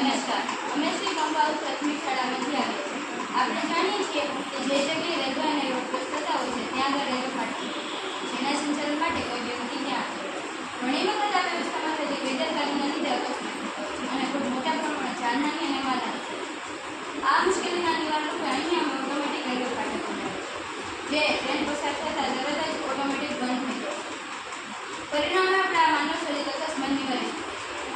નમસ્કાર. અમે શ્રી કંપાઉલ પ્રાથમિક શાળામાંથી આવીએ છીએ. આપણે જાણીએ છીએ કે જે જગ્યાએ રેલવે અને રોડ ક્રોસ થતા હોય છે ત્યાં આગળ રેલવે ફાટક જેના સંચાલન માટે કોઈ વ્યક્તિ ત્યાં ઘણી વખત આ વ્યવસ્થામાં થતી બેદરકારીના લીધે અકસ્માત અને ખૂબ મોટા પ્રમાણમાં જાનહાનિ અને માલહાનિ છે. આ મુશ્કેલીના નિવારણ રૂપે અહીંયા અમે ઓટોમેટિક રેલવે ફાટક બનાવ્યું જે ટ્રેન પસાર થતાં તરત જ ઓટોમેટિક બંધ થઈ જાય. પરિણામે આપણે આ માનવ સર્જિત અકસ્માત નિવારી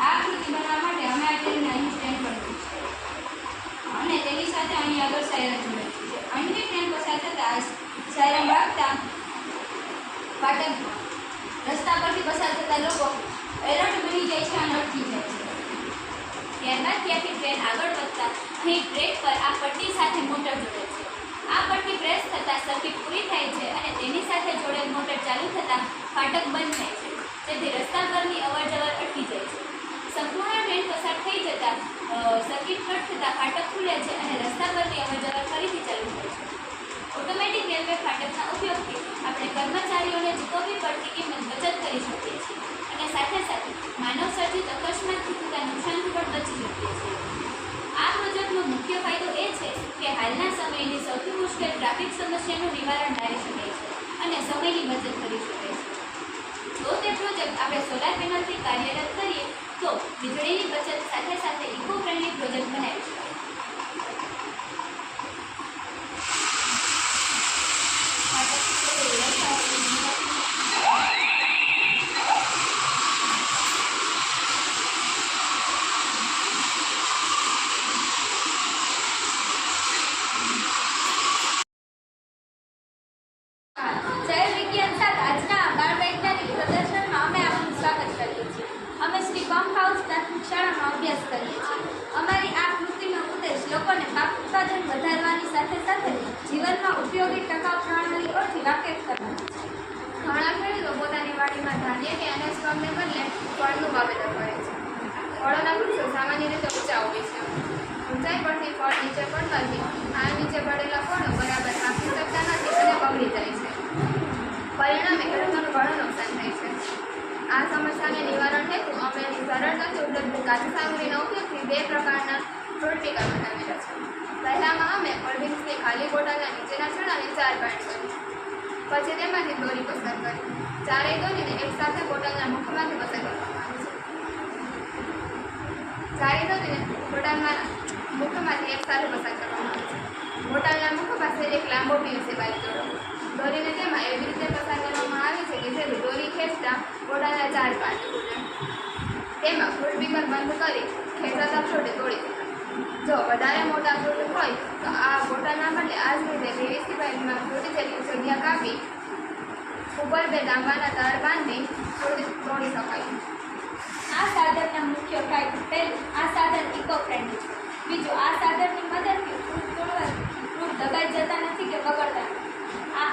આ કૃતિ બનાવવા માટે અમે આ ટ્રેનને અહીં સ્ટેન્ડ પર મૂક્યું અને તેની સાથે અહીં આગળ સાયરન જોડાયું છે. અહીંથી ટ્રેન પસાર થતાં સાયરન વાગતા ફાટક રસ્તા પરથી પસાર થતા લોકો એલર્ટ બની જાય છે અને અટકી જાય છે. ત્યારબાદ ત્યાંથી ટ્રેન આગળ વધતા અહીં ટ્રેક પર આ પટ્ટી સાથે મોટર જોડે છે. આ પટ્ટી પ્રેસ થતાં સર્કિટ પૂરી થાય છે અને તેની સાથે જોડેલ મોટર ચાલુ થતાં ફાટક બંધ થાય છે, જેથી રસ્તા પરની અવરજવર અટકી જાય છે. સંપૂર્ણ ટ્રેન પસાર થઈ જતાં સર્કિટ કટ થતાં ફાટક ખુલે છે અને રસ્તા પરની અવરજવર ફરીથી ચાલુ થાય છે. ઓટોમેટિક રેલવે ફાટકના ઉપયોગથી આપણે કર્મચારીઓને ચૂકવવી પડતી કિંમત બચત કરી શકીએ છીએ અને સાથે સાથે માનવ સર્જિત અકસ્માતથી થતા નુકસાનથી પણ બચી શકીએ છીએ. આ પ્રોજેક્ટનો મુખ્ય ફાયદો એ છે કે હાલના સમયની સૌથી મુશ્કેલ ટ્રાફિક સમસ્યાનું નિવારણ લાવી શકાય છે અને સમયની બચત કરી શકાય છે. જો તે પ્રોજેક્ટ આપણે સોલાર પેનલથી કાર્યરત કરીએ તો વીજળીની બચત સાથે સાથે ઇકો ફ્રેન્ડલી પ્રોજેક્ટ બનાવી શકાય. અમે શ્રી કંપાઉલ પ્રાથમિક શાળામાં અભ્યાસ કરીએ છીએ. અમારી આ કૃતિનો ઉદ્દેશ લોકોને પાક ઉત્પાદન વધારવાની સાથે સાથે જીવનમાં ઉપયોગી ટકાઉ પ્રણાલીઓથી વાકેફ કરવાનો છે. ઘણા ખેડૂતો પોતાની વાડીમાં ધાન્ય કે અનાજ પાકને બદલે ફળનું વાવેતર કરે છે. ફળોના વૃક્ષો સામાન્ય રીતે ઊંચા હોય છે. ઊંચાઈ પરથી ફળ નીચે પડવાથી આ નીચે પડેલા ફળો બરાબર પાકી શકતા નથી અને બગડી જાય છે. પરિણામે ખેડૂતોનું ઘણું નુકસાન થાય છે. આ સમસ્યાને નિવારણ હેતુ અમે સરળતાથી ઉપલબ્ધ કાચી સામગ્રીના ઉપયોગથી 2 પ્રકારના ફ્રૂટ પીકર બનાવેલા છે. પહેલામાં અમે કોલ્ડ્રિંક્સની ખાલી બોટલના નીચેના છેડાને 4 બાંધ કરી, પછી તેમાંથી દોરી પસાર કરી. ચારેય દોરીને એકસાથે બોટલના મુખમાંથી પસાર કરવામાં આવે છે. ચારેય દોરીને બોટલના મુખમાંથી એકસાથે પસાર કરવામાં આવે છે. બોટલના મુખ પાસે એક લાંબો પીવીસી પાઇપ જોડો. દોરીને તેમાં એવી રીતે પસાર કરવામાં આવે છે કે જેથી દોરી ખેંચતા બોટલના 4 પાર્ટ ખુલે. તેમાં ફ્રૂટ પીકર બંધ કરી ખેંચાતા ફ્રૂટ તોડી શકાય. જો વધારે મોટા ફ્રૂટ હોય તો આ બોટલના બદલે આ જ રીતે પીવીસી પાઇપમાં ફ્રૂટ જેટલી જગ્યા કાપી ઉપર 2 તાંબાના તાર બાંધી ફ્રૂટ તોડી શકાય. આ સાધનના મુખ્ય ફાયદા: પહેલું, આ સાધન ઇકો ફ્રેન્ડલી છે. બીજું, આ સાધનની મદદથી ફ્રૂટ તોડવાથી ફ્રૂટ દબાઈ જતા નથી કે બગડતા નથી. આ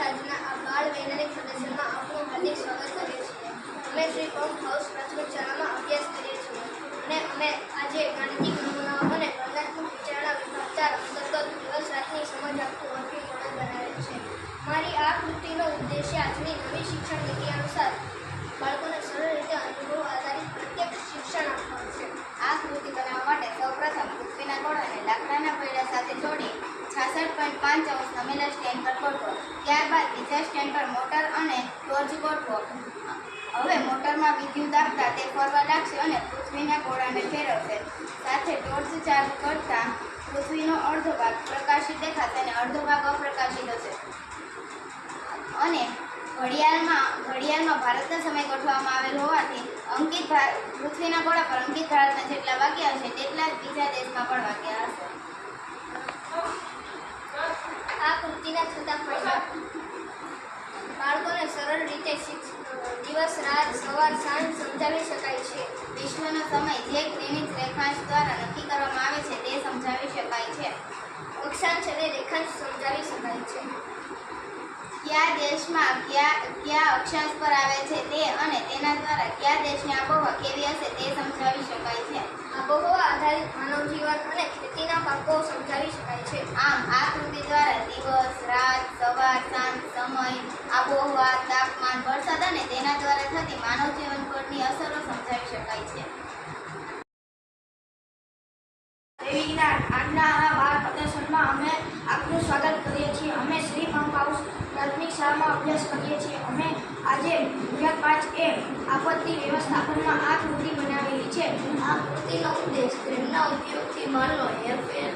આજના આ બાળ વૈજ્ઞાનિક પ્રદર્શનમાં આપનું હાર્દિક સ્વાગત કરીએ છીએ. અમે શ્રી કંપાઉલ પ્રાથમિક શાળામાં અભ્યાસ કરીએ છીએ અને અમે આજે ગાણિતિક નમૂનાઓ અને વર્ણનાત્મક વિચારણા વિભાગ 4 અંતર્ગત દિવસ રાતની સમજ આપતું વર્કિંગ મોડલ બનાવેલ છે. મારી આ કૃતિનો ઉદ્દેશ્ય આજની નવી શિક્ષણ નીતિ અનુસાર બાળકોને સરળ રીતે અનુભવ આધારિત પ્રત્યક્ષ શિક્ષણ આપવાનું છે. આ કૃતિ બનાવવા માટે સૌપ્રથમ પૃથ્વીના ગોળાને લાકડાના પૈડા સાથે જોડી 66.5 નમેલા સ્ટેન્ડ પર ગોઠવો. ત્યારબાદ બીજા સ્ટેન્ડ પર મોટર અને ટોર્ચ ગોઠવો. હવે મોટરમાં વિદ્યુત આપતા તે ફરવા લાગશે અને પૃથ્વીના ગોળાને ફેરવશે. સાથે ટોર્ચ ચાલુ કરતા પૃથ્વીનો અડધો ભાગ પ્રકાશિત દેખાશે અને અડધો ભાગ અપ્રકાશિત હશે. અને ઘડિયાળમાં ભારતનો સમય ગોઠવવામાં આવેલ હોવાથી પૃથ્વીના ગોળા પર અંકિત ભારતના જેટલા વાગ્યા હશે તેટલા જ બીજા દેશમાં પણ વાગ્યા હશે. આ કૃતિના થતા ફાયદા: બાળકોને સરળ રીતે દિવસ રાત સવાર સાંજ સમજાવી શકાય છે. વિશ્વનો સમય જે ગ્રીનિચ રેખાંશ દ્વારા નક્કી કરવામાં આવે છે તે સમજાવી શકાય છે. અક્ષાંશ અને રેખાંશ સમજાવી શકાય છે. કયા દેશમાં કયા અક્ષાંશ પર આવે છે તે અને તેના દ્વારા કયા દેશની આબોહવા કેવી હશે તે સમજાવી શકાય છે. આબોહવા આધારિત માનવ જીવન અને ખેતીના પાકો સમજાવી શકાય છે. આમ આ કૃતિ દ્વારા દિવસ રાત સવાર સાંજ સમય સમય, આબોહવા, તાપમાન, વરસાદ અને તેના દ્વારા થતી માનવ જીવન પરની અસરો સમજાવી શકાય છે. વિજ્ઞાન આજના આ બાળ પ્રદર્શનમાં અમે આપનું સ્વાગત કરીએ છીએ. અમે શ્રી પંપ હાઉસ પ્રાથમિક શાળામાં અભ્યાસ કરીએ છીએ. અમે આજે વિભાગ 5A આપત્તિ વ્યવસ્થાપનમાં આ કૃતિ બનાવેલી છે. આ કૃતિનો ઉદ્દેશ ટ્રેનના ઉપયોગથી માલનો હેરફેર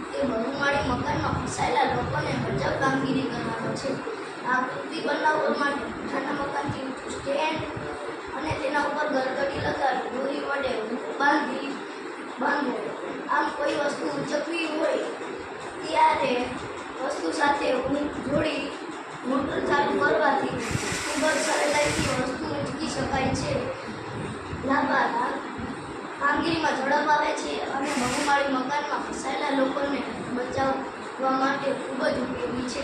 કે બહુમાળી મકાનમાં ફસાયેલા લોકોને બચાવ કામગીરી કરવાનો છે. આ કૃતિ બનાવવા માટે નાના મકાનથી ઊંચું સ્ટેન્ડ અને તેના ઉપર ગરગડી લગાવી દોરી વડે બાંધવું. આમ કોઈ વસ્તુ ઉંચકવી હોય ત્યારે વસ્તુ સાથે જોડી મોટર ચાલુ કરવાથી ખૂબ જ સરળતાથી વસ્તુ ઉંચકી શકાય છે. લાભાર્થ કામગીરીમાં ઝડપ આવે છે અને બહુમાળી મકાનમાં ફસાયેલા લોકોને બચાવવા માટે ખૂબ જ ઉપયોગી છે.